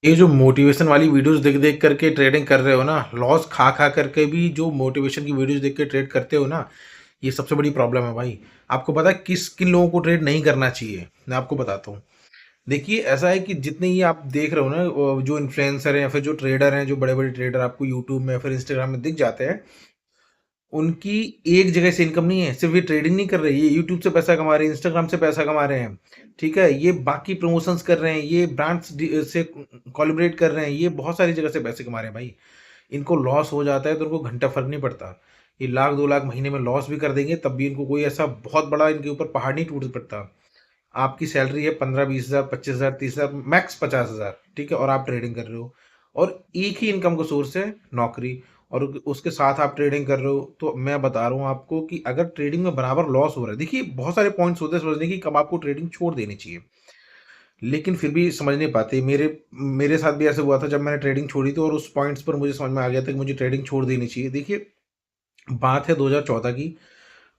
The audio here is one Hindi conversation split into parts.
ये जो मोटिवेशन वाली वीडियोज़ देख-देख करके ट्रेडिंग कर रहे हो ना, लॉस खा-खा करके भी जो मोटिवेशन की वीडियोज़ देख के ट्रेड करते हो ना, ये सबसे बड़ी प्रॉब्लम है भाई। आपको पता है किन लोगों को ट्रेड नहीं करना चाहिए? मैं आपको बताता हूँ। देखिए, ऐसा है कि जितने ये आप देख रहे हो ना जो इन्फ्लुएंसर हैं या फिर जो ट्रेडर हैं, जो बड़े-बड़े ट्रेडर आपको यूट्यूब में या फिर इंस्टाग्राम में दिख जाते हैं, उनकी एक जगह से इनकम नहीं है। सिर्फ़ ये ट्रेडिंग नहीं कर रहे, ये यूट्यूब से पैसा कमा रहे हैं, इंस्टाग्राम से पैसा कमा रहे हैं, ठीक है? ये बाकी प्रमोशंस कर रहे हैं, ये ब्रांड्स से कोलैबोरेट कर रहे हैं, ये बहुत सारी जगह से पैसे कमा रहे हैं भाई। इनको लॉस हो जाता है तो उनको घंटा फ़र्क नहीं पड़ता। ये लाख 2 लाख महीने में लॉस भी कर देंगे तब भी इनको कोई ऐसा बहुत बड़ा इनके ऊपर पहाड़ नहीं टूट पड़ता। आपकी सैलरी है 15-20,000, 25,000, 30,000 मैक्स 50,000 ठीक है? और आप ट्रेडिंग कर रहे हो और एक ही इनकम का सोर्स है नौकरी और उसके साथ आप ट्रेडिंग कर रहे हो, तो मैं बता रहा हूँ आपको कि अगर ट्रेडिंग में बराबर लॉस हो रहा है देखिए बहुत सारे पॉइंट्स होते हैं समझने की कब आपको ट्रेडिंग छोड़ देनी चाहिए। लेकिन फिर भी समझ नहीं पाते। मेरे मेरे साथ भी ऐसा हुआ था जब मैंने ट्रेडिंग छोड़ी थी और उस पॉइंट्स पर मुझे समझ में आ गया था कि मुझे ट्रेडिंग छोड़ देनी चाहिए। देखिए, बात है 2014 की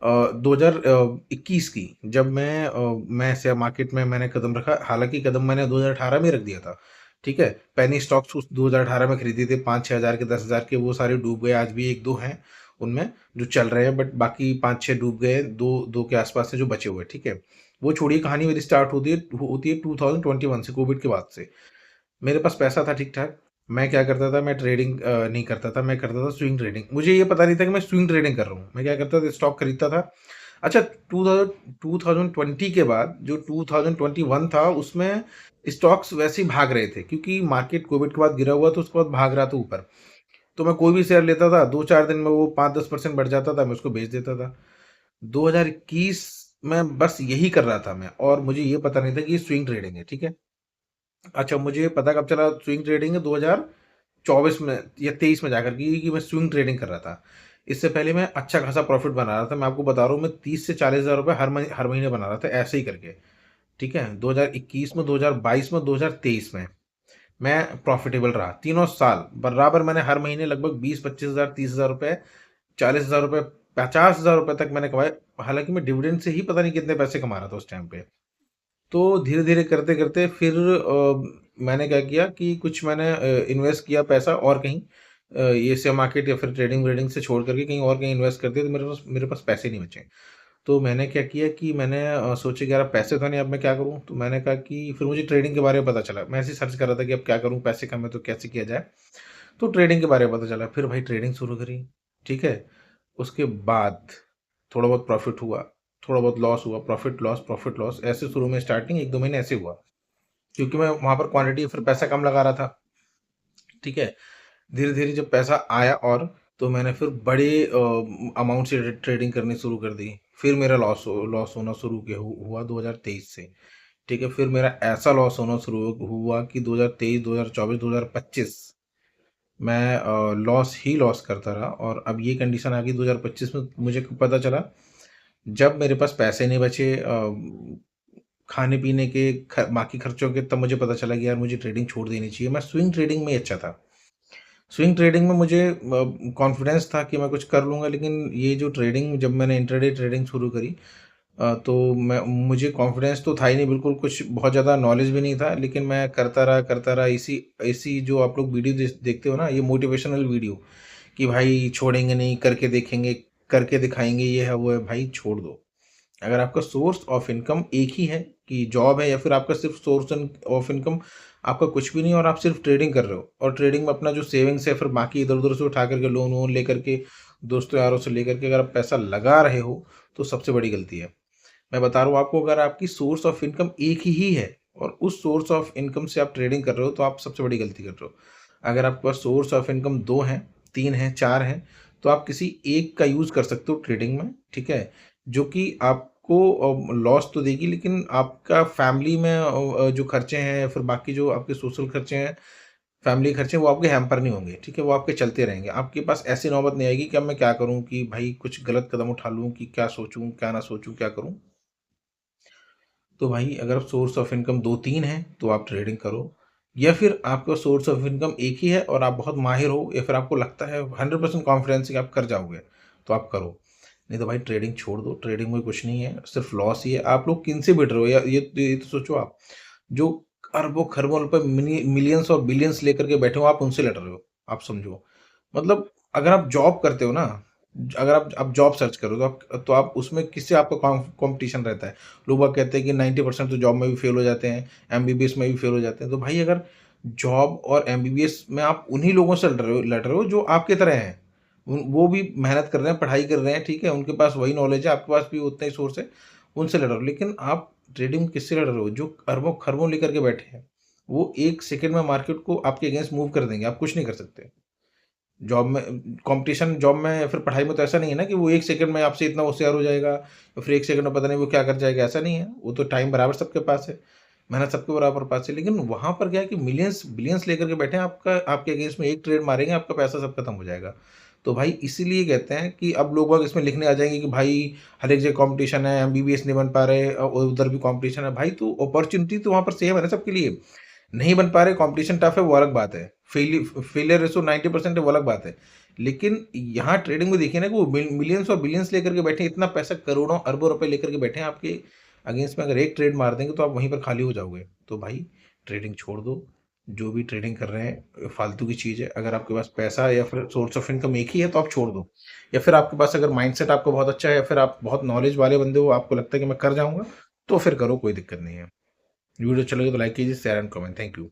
2021 की जब मैं शेयर मार्केट में मैंने कदम रखा, हालाँकि कदम मैंने 2018 में रख दिया था, ठीक है? पेनी स्टॉक्स उस 2018 में खरीदे थे 5-6 हज़ार के, 10,000 के, वो सारे डूब गए। आज भी 1-2 हैं उनमें जो चल रहे हैं बट बाकी 5-6 डूब गए, 2 के आस-पास हैं जो बचे हुए हैं, ठीक है? वो छोड़िए, कहानी मेरी स्टार्ट होती है 2021 से, कोविड के बाद से। मेरे पास पैसा था ठीक-ठाक। मैं क्या करता था, मैं ट्रेडिंग नहीं करता था, मैं करता था स्विंग ट्रेडिंग। मुझे ये पता नहीं था कि मैं स्विंग ट्रेडिंग कर रहा हूँ। मैं क्या करता था, स्टॉक खरीदता था। अच्छा, 2020 के बाद जो 2021 था उसमें स्टॉक्स वैसे ही भाग रहे थे क्योंकि मार्केट कोविड के बाद गिरा हुआ था, उसके बाद भाग रहा था ऊपर। तो मैं कोई भी शेयर लेता था, 2-4 दिन में वो 5-10% बढ़ जाता था, मैं उसको बेच देता था। 2021 में बस यही कर रहा था मैं और मुझे ये पता नहीं था कि ये स्विंग ट्रेडिंग है, ठीक है? अच्छा, मुझे पता कब चला स्विंग ट्रेडिंग है, 2024 में या 23 में जाकर कि मैं स्विंग ट्रेडिंग कर रहा था। इससे पहले मैं अच्छा खासा प्रॉफ़िट बना रहा था। मैं आपको बता रहा हूँ, मैं 30 से 40,000 रुपए हर महीने बना रहा था ऐसे ही करके, ठीक है? 2021 में, 2022 में, 2023 में मैं प्रॉफ़िटेबल रहा। तीनों साल बराबर मैंने हर महीने लगभग 20-25,000, 30,000 रुपए, 40,000 रुपए, 50,000 रुपए तक मैंने कमाए। हालाँकि मैं डिविडेंड से ही पता नहीं कितने पैसे कमा रहा था उस टाइम पे। तो धीरे-धीरे करते-करते फिर मैंने क्या किया कि कुछ मैंने इन्वेस्ट किया पैसा और कहीं, ये शेयर मार्केट या फिर ट्रेडिंग-व्रेडिंग से छोड़ कर के कहीं और कहीं इन्वेस्ट कर दिया, तो मेरे पास पैसे नहीं बचे। तो मैंने क्या किया कि मैंने सोचा कि यार अब पैसे तो नहीं, अब मैं क्या करूँ? तो मैंने कहा कि फिर मुझे ट्रेडिंग के बारे में पता चला। मैं ऐसे ही सर्च कर रहा था कि अब क्या करूँ? पैसे कम है तो कैसे किया जाए? तो ट्रेडिंग के बारे में पता चला। फिर भाई ट्रेडिंग शुरू करी, ठीक है? उसके बाद थोड़ा बहुत प्रॉफ़िट हुआ, थोड़ा बहुत लॉस हुआ, प्रॉफ़िट लॉस ऐसे शुरू में स्टार्टिंग 1-2 महीने ऐसे हुआ। क्योंकि मैं वहाँ पर क्वांटिटी फिर पैसा कम लगा रहा था, ठीक है? धीरे-धीरे जब पैसा आया और तो मैंने फिर बड़े अमाउंट से ट्रेडिंग करनी शुरू कर दी। फिर मेरा लॉस होना शुरू हुआ 2023 से, ठीक है? फिर मेरा ऐसा लॉस होना शुरू हुआ कि 2023, 2024, 2025 मैं लॉस ही लॉस करता रहा और अब ये कंडीशन आ गई 2025 में। मुझे पता चला जब मेरे पास पैसे नहीं बचे खाने-पीने के बाकी खर्चों के, तब मुझे पता चला कि यार मुझे ट्रेडिंग छोड़ देनी चाहिए। मैं स्विंग ट्रेडिंग में ही अच्छा था। स्विंग ट्रेडिंग में मुझे कॉन्फिडेंस था कि मैं कुछ कर लूँगा, लेकिन ये जो ट्रेडिंग जब मैंने इंट्राडे ट्रेडिंग शुरू करी तो मुझे कॉन्फिडेंस तो था ही नहीं बिल्कुल, कुछ बहुत ज़्यादा नॉलेज भी नहीं था, लेकिन मैं करता रहा। इसी इसी जो आप लोग वीडियो देखते हो ना, ये मोटिवेशनल वीडियो कि भाई छोड़ेंगे नहीं, करके देखेंगे, करके दिखाएँगे, ये है, वो है, भाई छोड़ दो। अगर आपका सोर्स ऑफ इनकम एक ही है कि जॉब है या फिर आपका सिर्फ सोर्स ऑफ इनकम आपका कुछ भी नहीं और आप सिर्फ ट्रेडिंग कर रहे हो और ट्रेडिंग में अपना जो सेविंग्स है फिर बाकी इधर उधर से उठा करके लोन वोन लेकर के दोस्तों यारों से लेकर के अगर आप पैसा लगा रहे हो तो सबसे बड़ी गलती है। मैं बता रहा हूँ आपको, अगर आपकी सोर्स ऑफ इनकम एक ही है और उस सोर्स ऑफ इनकम से आप ट्रेडिंग कर रहे हो तो आप सबसे बड़ी गलती कर रहे हो। अगर आपके पास सोर्स ऑफ इनकम दो हैं, तीन हैं, चार हैं, तो आप किसी एक का यूज़ कर सकते हो ट्रेडिंग में, ठीक है? जो कि आपको लॉस तो देगी लेकिन आपका फैमिली में जो खर्चे हैं या फिर बाकी जो आपके सोशल खर्चे हैं, फैमिली खर्चे, वो आपके हैम्पर नहीं होंगे, ठीक है? वो आपके चलते रहेंगे। आपके पास ऐसी नौबत नहीं आएगी कि अब मैं क्या करूँ, कि भाई कुछ गलत कदम उठा लूँ, कि क्या सोचूँ, क्या ना सोचूँ, क्या करूँ? तो भाई अगर सोर्स ऑफ इनकम 2-3 हैं तो आप ट्रेडिंग करो, या फिर आपका सोर्स ऑफ इनकम एक ही है और आप बहुत माहिर हो या फिर आपको लगता है 100% कॉन्फिडेंस कि आप कर जाओगे, तो आप करो। नहीं तो भाई ट्रेडिंग छोड़ दो, ट्रेडिंग में कुछ नहीं है, सिर्फ लॉस ही है। आप लोग किन से बिड रहे हो? या ये तो सोचो आप, जो अरबों खरबों रुपए मिलियंस और बिलियंस लेकर के बैठे हो, आप उनसे लड़ रहे हो। आप समझो, मतलब अगर आप जॉब करते हो ना, अगर आप जॉब सर्च करो तो आप उसमें किससे आपका कंपटीशन रहता है। लोग बाग कहते हैं कि 90% तो जॉब में भी फेल हो जाते हैं, एमबीबीएस में भी फेल हो जाते हैं। तो भाई अगर जॉब और एमबीबीएस में आप उन्हीं लोगों से लड़ रहे हो जो आपके तरह हैं, वो भी मेहनत कर रहे हैं, पढ़ाई कर रहे हैं, ठीक है, उनके पास वही नॉलेज है, आपके पास भी उतना ही सोर्स है, उनसे लड़ रहे हो। लेकिन आप ट्रेडिंग किससे लड़ रहे हो, जो अरबों खरबों लेकर के बैठे हैं। वो एक सेकंड में मार्केट को आपके अगेंस्ट मूव कर देंगे, आप कुछ नहीं कर सकते। जॉब में कंपटीशन, जॉब में या फिर पढ़ाई में तो ऐसा नहीं है ना कि वो एक सेकंड में आपसे इतना होशियार हो जाएगा, या फिर एक सेकंड में पता नहीं वो क्या कर जाएगा, ऐसा नहीं है। वो तो टाइम बराबर सबके पास है, मेहनत सबके बराबर पास है। लेकिन वहां पर क्या है कि मिलियंस बिलियंस लेकर के बैठे हैं, आपका आपके अगेंस्ट में एक ट्रेड मारेंगे, आपका पैसा सब खत्म हो जाएगा। तो भाई इसीलिए कहते हैं कि अब लोग बाग इसमें लिखने आ जाएंगे कि भाई हर एक जगह कंपटीशन है, एमबीबीएस नहीं बन पा रहे, और उधर भी कंपटीशन है। भाई तो अपॉर्चुनिटी तो वहां पर सेम है ना सबके लिए। नहीं बन पा रहे, कंपटीशन टफ है, वो अलग बात है। फेलियर रेशो 90% है, वो अलग बात है। लेकिन यहाँ ट्रेडिंग में देखिए ना कि वो मिलियंस और बिलियंस लेकर के बैठे हैं, इतना पैसा करोड़ों अरबों रुपए लेकर के बैठे हैं आपके अगेंस्ट में। अगर एक ट्रेड मार देंगे तो आप वहीं पर खाली हो जाओगे। तो भाई ट्रेडिंग छोड़ दो। जो भी ट्रेडिंग कर रहे हैं फालतू की चीज़ है। अगर आपके पास पैसा या फिर सोर्स ऑफ इनकम एक ही है तो आप छोड़ दो। या फिर आपके पास अगर माइंडसेट आपका बहुत अच्छा है, या फिर आप बहुत नॉलेज वाले बंदे हो, आपको लगता है कि मैं कर जाऊंगा, तो फिर करो, कोई दिक्कत नहीं है। वीडियो अच्छा लगे तो लाइक कीजिए, share and comment. Thank you.